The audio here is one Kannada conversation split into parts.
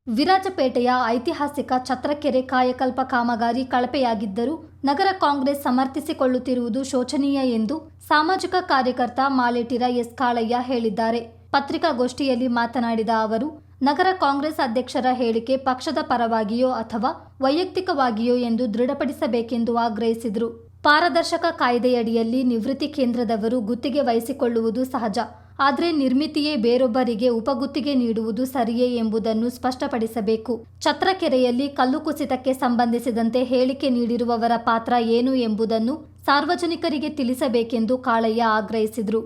ವಿರಾಜಪೇಟೆಯ ಐತಿಹಾಸಿಕ ಛತ್ರಕೆರೆ ಕಾಯಕಲ್ಪ ಕಾಮಗಾರಿ ಕಳಪೆಯಾಗಿದ್ದರೂ ನಗರ ಕಾಂಗ್ರೆಸ್ ಸಮರ್ಥಿಸಿಕೊಳ್ಳುತ್ತಿರುವುದು ಶೋಚನೀಯ ಎಂದು ಸಾಮಾಜಿಕ ಕಾರ್ಯಕರ್ತ ಮಾಲೇಟಿರ ಎಸ್ ಕಾಳಯ್ಯ ಹೇಳಿದ್ದಾರೆ. ಪತ್ರಿಕಾಗೋಷ್ಠಿಯಲ್ಲಿ ಮಾತನಾಡಿದ ಅವರು, ನಗರ ಕಾಂಗ್ರೆಸ್ ಅಧ್ಯಕ್ಷರ ಹೇಳಿಕೆ ಪಕ್ಷದ ಪರವಾಗಿಯೋ ಅಥವಾ ವೈಯಕ್ತಿಕವಾಗಿಯೋ ಎಂದು ದೃಢಪಡಿಸಬೇಕೆಂದು ಆಗ್ರಹಿಸಿದರು. ಪಾರದರ್ಶಕ ಕಾಯ್ದೆಯಡಿಯಲ್ಲಿ ನಿವೃತ್ತಿ ಕೇಂದ್ರದವರು ಗುತ್ತಿಗೆ ವಹಿಸಿಕೊಳ್ಳುವುದು ಸಹಜ. ಆದರೆ ನಿರ್ಮಿತಿಯೇ ಬೇರೊಬ್ಬರಿಗೆ ಉಪಗುತ್ತಿಗೆ ನೀಡುವುದು ಸರಿಯೇ ಎಂಬುದನ್ನು ಸ್ಪಷ್ಟಪಡಿಸಬೇಕು. ಛತ್ರಕೆರೆಯಲ್ಲಿ ಕಲ್ಲು ಕುಸಿತಕ್ಕೆ ಸಂಬಂಧಿಸಿದಂತೆ ಹೇಳಿಕೆ ನೀಡಿರುವವರ ಪಾತ್ರ ಏನು ಎಂಬುದನ್ನು ಸಾರ್ವಜನಿಕರಿಗೆ ತಿಳಿಸಬೇಕೆಂದು ಕಾಳಯ್ಯ ಆಗ್ರಹಿಸಿದರು.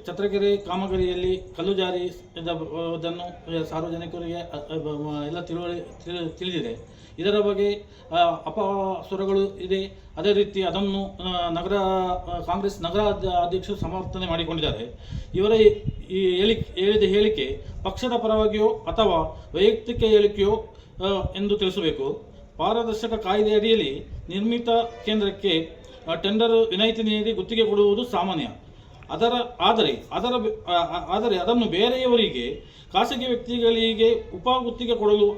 ಛತ್ರಕೆರೆ ಕಾಮಗಾರಿಯಲ್ಲಿ ಕಲ್ಲು ಜಾರಿದನ್ನು ಸಾರ್ವಜನಿಕರಿಗೆ ಎಲ್ಲ ತಿಳಿದಿದೆ. ಇದರ ಬಗ್ಗೆ ಅಪಸ್ವರಗಳು ಇದೆ. ಅದೇ ರೀತಿ ಅದನ್ನು ಕಾಂಗ್ರೆಸ್ ನಗರ ಅಧ್ಯಕ್ಷರು ಸಮರ್ಥನೆ ಮಾಡಿಕೊಂಡಿದ್ದಾರೆ. ಇವರ ಈ ಹೇಳಿದ ಹೇಳಿಕೆ ಪಕ್ಷದ ಪರವಾಗಿಯೋ ಅಥವಾ ವೈಯಕ್ತಿಕ ಹೇಳಿಕೆಯೋ ಎಂದು ತಿಳಿಸಬೇಕು. ಪಾರದರ್ಶಕ ಕಾಯ್ದೆ ಅಡಿಯಲ್ಲಿ ನಿರ್ಮಿತ ಕೇಂದ್ರಕ್ಕೆ ಟೆಂಡರ್ ವಿನಾಯಿತಿ ನೀಡಿ ಗುತ್ತಿಗೆ ಕೊಡುವುದು ಸಾಮಾನ್ಯ. ಆದರೆ ಅದನ್ನು ಬೇರೆಯವರಿಗೆ, ಖಾಸಗಿ ವ್ಯಕ್ತಿಗಳಿಗೆ ಉಪಗುತ್ತಿಗೆ ಕೊಡಲು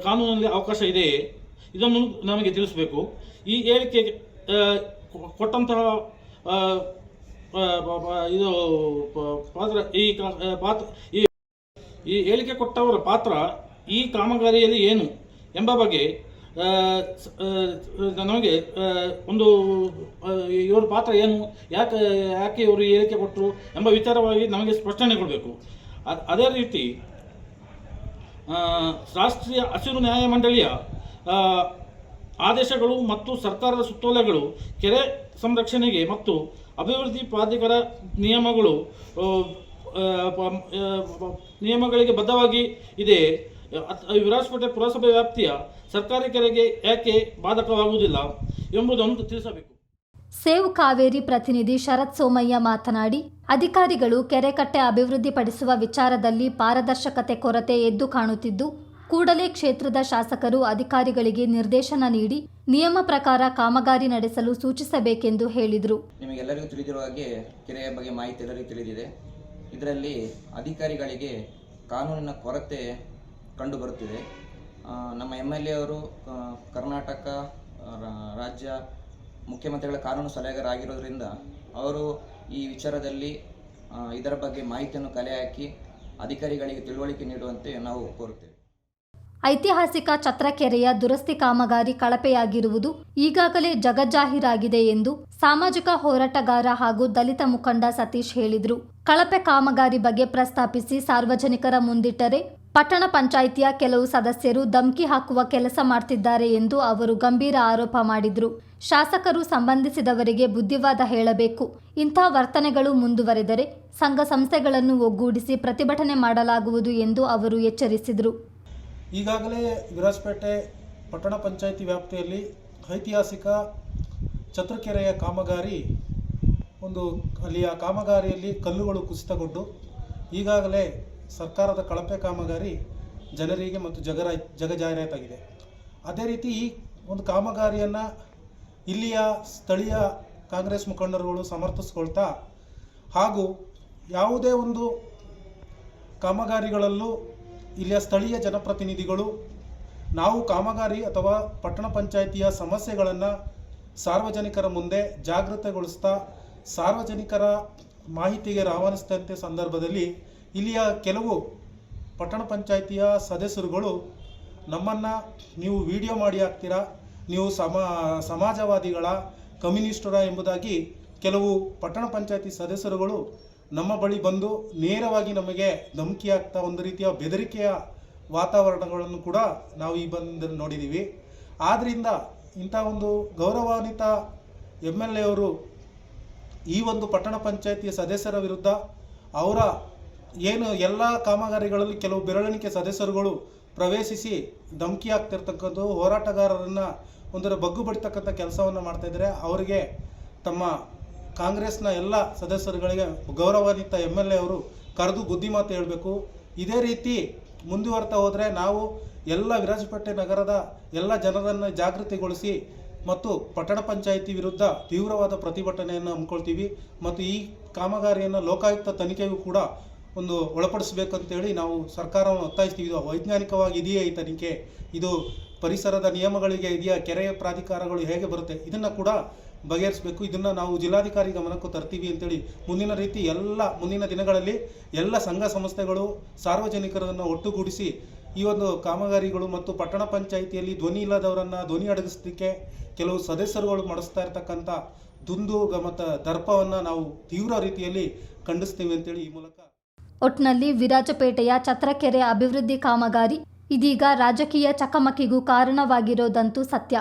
ಕಾನೂನಿನಲ್ಲಿ ಅವಕಾಶ ಇದೆಯೇ? ಇದನ್ನು ನಮಗೆ ತಿಳಿಸಬೇಕು. ಈ ಹೇಳಿಕೆ ಕೊಟ್ಟಂತಹ ಈ ಹೇಳಿಕೆ ಕೊಟ್ಟವರ ಪಾತ್ರ ಈ ಕಾಮಗಾರಿಯಲ್ಲಿ ಏನು ಎಂಬ ಬಗ್ಗೆ ನಮಗೆ ಒಂದು ಇವರ ಪಾತ್ರ ಏನು, ಯಾಕೆ ಇವರು ಹೇಳಿಕೆ ಕೊಟ್ಟರು ಎಂಬ ವಿಚಾರವಾಗಿ ನಮಗೆ ಸ್ಪಷ್ಟನೆ ಕೊಡಬೇಕು. ಅದೇ ರೀತಿ ರಾಷ್ಟ್ರೀಯ ಹಸಿರು ನ್ಯಾಯಮಂಡಳಿಯ ಆದೇಶಗಳು ಮತ್ತು ಸರ್ಕಾರದ ಸುತ್ತೋಲೆಗಳು ಕೆರೆ ಸಂರಕ್ಷಣೆಗೆ ಮತ್ತು ಅಭಿವೃದ್ಧಿ ಪ್ರಾಧಿಕಾರ ನಿಯಮಗಳಿಗೆ ಬದ್ಧವಾಗಿ ಇದೆ. ವಿರಾಜಪೇಟೆ ಪುರಸಭೆ ವ್ಯಾಪ್ತಿಯ ಸರ್ಕಾರಿ ಕೆರೆಗೆ ಯಾಕೆ ಬಾಧಕವಾಗುವುದಿಲ್ಲ ಎಂಬುದನ್ನು ತಿಳಿಸಬೇಕು. ಸೇವ್ ಕಾವೇರಿ ಪ್ರತಿನಿಧಿ ಶರತ್ ಸೋಮಯ್ಯ ಮಾತನಾಡಿ, ಅಧಿಕಾರಿಗಳು ಕೆರೆಕಟ್ಟೆ ಅಭಿವೃದ್ಧಿಪಡಿಸುವ ವಿಚಾರದಲ್ಲಿ ಪಾರದರ್ಶಕತೆ ಕೊರತೆ ಎದ್ದು ಕಾಣುತ್ತಿದ್ದು, ಕೂಡಲೇ ಕ್ಷೇತ್ರದ ಶಾಸಕರು ಅಧಿಕಾರಿಗಳಿಗೆ ನಿರ್ದೇಶನ ನೀಡಿ ನಿಯಮ ಪ್ರಕಾರ ಕಾಮಗಾರಿ ನಡೆಸಲು ಸೂಚಿಸಬೇಕೆಂದು ಹೇಳಿದರು. ನಿಮಗೆಲ್ಲರಿಗೂ ತಿಳಿದಿರುವ ಹಾಗೆ ಕೆರೆಯ ಬಗ್ಗೆ ಮಾಹಿತಿ ಎಲ್ಲರಿಗೂ ತಿಳಿದಿದೆ. ಇದರಲ್ಲಿ ಅಧಿಕಾರಿಗಳಿಗೆ ಕಾನೂನಿನ ಕೊರತೆ ಕಂಡು ಬರುತ್ತಿದೆ. ನಮ್ಮ MLA ಅವರು ಕರ್ನಾಟಕ ರಾಜ್ಯ ಮುಖ್ಯಮಂತ್ರಿಗಳ ಕಾನೂನು ಸಲಹೆಗಾರರಾಗಿರೋದ್ರಿಂದ ಅವರು ಈ ವಿಚಾರದಲ್ಲಿ ಇದರ ಬಗ್ಗೆ ಮಾಹಿತಿಯನ್ನು ಕಲೆ ಹಾಕಿ ಅಧಿಕಾರಿಗಳಿಗೆ ತಿಳುವಳಿಕೆ ನೀಡುವಂತೆ ನಾವು ಕೋರುತ್ತೇವೆ. ಐತಿಹಾಸಿಕ ಛತ್ರಕೆರೆಯ ದುರಸ್ತಿ ಕಾಮಗಾರಿ ಕಳಪೆಯಾಗಿರುವುದು ಈಗಾಗಲೇ ಜಗಜ್ಜಾಹೀರಾಗಿದೆ ಎಂದು ಸಾಮಾಜಿಕ ಹೋರಾಟಗಾರ ಹಾಗೂ ದಲಿತ ಮುಖಂಡ ಸತೀಶ್ ಹೇಳಿದರು. ಕಳಪೆ ಕಾಮಗಾರಿ ಬಗ್ಗೆ ಪ್ರಸ್ತಾಪಿಸಿ ಸಾರ್ವಜನಿಕರ ಮುಂದಿಟ್ಟರೆ ಪಟ್ಟಣ ಪಂಚಾಯಿತಿಯ ಕೆಲವು ಸದಸ್ಯರು ಧಮಕಿ ಹಾಕುವ ಕೆಲಸ ಮಾಡ್ತಿದ್ದಾರೆ ಎಂದು ಅವರು ಗಂಭೀರ ಆರೋಪ ಮಾಡಿದರು. ಶಾಸಕರು ಸಂಬಂಧಿಸಿದವರಿಗೆ ಬುದ್ಧಿವಾದ ಹೇಳಬೇಕು. ಇಂಥ ವರ್ತನೆಗಳು ಮುಂದುವರೆದರೆ ಸಂಘ ಸಂಸ್ಥೆಗಳನ್ನು ಒಗ್ಗೂಡಿಸಿ ಪ್ರತಿಭಟನೆ ಮಾಡಲಾಗುವುದು ಎಂದು ಅವರು ಎಚ್ಚರಿಸಿದರು. ಈಗಾಗಲೇ ವಿರಾಜಪೇಟೆ ಪಟ್ಟಣ ಪಂಚಾಯಿತಿ ವ್ಯಾಪ್ತಿಯಲ್ಲಿ ಐತಿಹಾಸಿಕ ಛತ್ರಕೆರೆಯ ಕಾಮಗಾರಿ ಅಲ್ಲಿಯ ಕಾಮಗಾರಿಯಲ್ಲಿ ಕಲ್ಲುಗಳು ಕುಸಿತಗೊಂಡು ಈಗಾಗಲೇ ಸರ್ಕಾರದ ಕಳಪೆ ಕಾಮಗಾರಿ ಜನರಿಗೆ ಮತ್ತು ಜಗಜಾಹೀರಾತಾಗಿದೆ. ಅದೇ ರೀತಿ ಈ ಒಂದು ಕಾಮಗಾರಿಯನ್ನು ಇಲ್ಲಿಯ ಸ್ಥಳೀಯ ಕಾಂಗ್ರೆಸ್ ಮುಖಂಡರುಗಳು ಸಮರ್ಥಿಸ್ಕೊಳ್ತಾ ಹಾಗೂ ಯಾವುದೇ ಒಂದು ಕಾಮಗಾರಿಗಳಲ್ಲೂ ಇಲ್ಲಿಯ ಸ್ಥಳೀಯ ಜನಪ್ರತಿನಿಧಿಗಳು ನಾವು ಕಾಮಗಾರಿ ಅಥವಾ ಪಟ್ಟಣ ಪಂಚಾಯಿತಿಯ ಸಮಸ್ಯೆಗಳನ್ನು ಸಾರ್ವಜನಿಕರ ಮುಂದೆ ಜಾಗೃತಗೊಳಿಸ್ತಾ ಸಾರ್ವಜನಿಕರ ಮಾಹಿತಿಗೆ ರವಾನಿಸಿದಂತೆ ಸಂದರ್ಭದಲ್ಲಿ ಇಲ್ಲಿಯ ಕೆಲವು ಪಟ್ಟಣ ಪಂಚಾಯಿತಿಯ ಸದಸ್ಯರುಗಳು ನಮ್ಮನ್ನು ನೀವು ವಿಡಿಯೋ ಮಾಡಿ ಹಾಕ್ತೀರಾ, ನೀವು ಸಮಾಜವಾದಿಗಳ ಕಮ್ಯುನಿಸ್ಟರ ಎಂಬುದಾಗಿ ಕೆಲವು ಪಟ್ಟಣ ಪಂಚಾಯಿತಿ ಸದಸ್ಯರುಗಳು ನಮ್ಮ ಬಳಿ ಬಂದು ನೇರವಾಗಿ ನಮಗೆ ಧಮಕಿ ಆಗ್ತಾ ಒಂದು ರೀತಿಯ ಬೆದರಿಕೆಯ ವಾತಾವರಣಗಳನ್ನು ಕೂಡ ನಾವು ಈ ಬಂದು ನೋಡಿದ್ದೀವಿ. ಆದ್ದರಿಂದ ಇಂಥ ಒಂದು ಗೌರವಾನ್ವಿತ MLA ಅವರು ಈ ಒಂದು ಪಟ್ಟಣ ಪಂಚಾಯಿತಿಯ ಸದಸ್ಯರ ವಿರುದ್ಧ ಅವರ ಏನು ಎಲ್ಲ ಕಾಮಗಾರಿಗಳಲ್ಲಿ ಕೆಲವು ಬೆರಳೆಣಿಕೆ ಸದಸ್ಯರುಗಳು ಪ್ರವೇಶಿಸಿ ಧಮಕಿ ಆಗ್ತಿರ್ತಕ್ಕಂಥ ಹೋರಾಟಗಾರರನ್ನು ಒಂದರ ಬಗ್ಗು ಬಡಿತಕ್ಕಂಥ ಕೆಲಸವನ್ನು ಮಾಡ್ತಾಯಿದ್ದಾರೆ. ಅವರಿಗೆ ತಮ್ಮ ಕಾಂಗ್ರೆಸ್ನ ಎಲ್ಲ ಸದಸ್ಯರುಗಳಿಗೆ ಗೌರವಾನ್ವಿತ MLA ಅವರು ಕರೆದು ಬುದ್ಧಿಮಾತು ಹೇಳಬೇಕು. ಇದೇ ರೀತಿ ಮುಂದುವರ್ತಾ ಹೋದರೆ ನಾವು ಎಲ್ಲ ವಿರಾಜಪೇಟೆ ನಗರದ ಎಲ್ಲ ಜನರನ್ನು ಜಾಗೃತಿಗೊಳಿಸಿ ಮತ್ತು ಪಟ್ಟಣ ಪಂಚಾಯಿತಿ ವಿರುದ್ಧ ತೀವ್ರವಾದ ಪ್ರತಿಭಟನೆಯನ್ನು ಹಮ್ಮಿಕೊಳ್ತೀವಿ ಮತ್ತು ಈ ಕಾಮಗಾರಿಯನ್ನು ಲೋಕಾಯುಕ್ತ ತನಿಖೆಗೂ ಕೂಡ ಒಂದು ಒಳಪಡಿಸಬೇಕಂತೇಳಿ ನಾವು ಸರ್ಕಾರವನ್ನು ಒತ್ತಾಯಿಸ್ತೀವಿ. ಇದು ವೈಜ್ಞಾನಿಕವಾಗಿ ಇದೆಯೇ ಈ ತನಿಖೆ, ಇದು ಪರಿಸರದ ನಿಯಮಗಳಿಗೆ ಇದೆಯಾ, ಕೆರೆಯ ಪ್ರಾಧಿಕಾರಗಳು ಹೇಗೆ ಬರುತ್ತೆ, ಇದನ್ನು ಕೂಡ ಬಗೆಹರಿಸಬೇಕು. ಇದನ್ನು ನಾವು ಜಿಲ್ಲಾಧಿಕಾರಿ ಗಮನಕ್ಕೂ ತರ್ತೀವಿ ಅಂತೇಳಿ ಮುಂದಿನ ದಿನಗಳಲ್ಲಿ ಎಲ್ಲ ಸಂಘ ಸಂಸ್ಥೆಗಳು ಸಾರ್ವಜನಿಕರನ್ನು ಒಟ್ಟುಗೂಡಿಸಿ ಈ ಒಂದು ಕಾಮಗಾರಿಗಳು ಮತ್ತು ಪಟ್ಟಣ ಪಂಚಾಯಿತಿಯಲ್ಲಿ ಧ್ವನಿ ಇಲ್ಲದವರನ್ನು ಧ್ವನಿ ಅಡಗಿಸಲಿಕ್ಕೆ ಕೆಲವು ಸದಸ್ಯರುಗಳು ಮಾಡಿಸ್ತಾ ಇರ್ತಕ್ಕಂಥ ದುಂದು ಮತ್ತು ದರ್ಪವನ್ನು ನಾವು ತೀವ್ರ ರೀತಿಯಲ್ಲಿ ಖಂಡಿಸ್ತೀವಿ ಅಂತೇಳಿ ಈ ಮೂಲಕ. ಒಟ್ನಲ್ಲಿ ವಿರಾಜಪೇಟೆಯ ಛತ್ರಕೆರೆ ಅಭಿವೃದ್ಧಿ ಕಾಮಗಾರಿ ಇದೀಗ ರಾಜಕೀಯ ಚಕಮಕಿಗೂ ಕಾರಣವಾಗಿರೋದಂತೂ ಸತ್ಯ.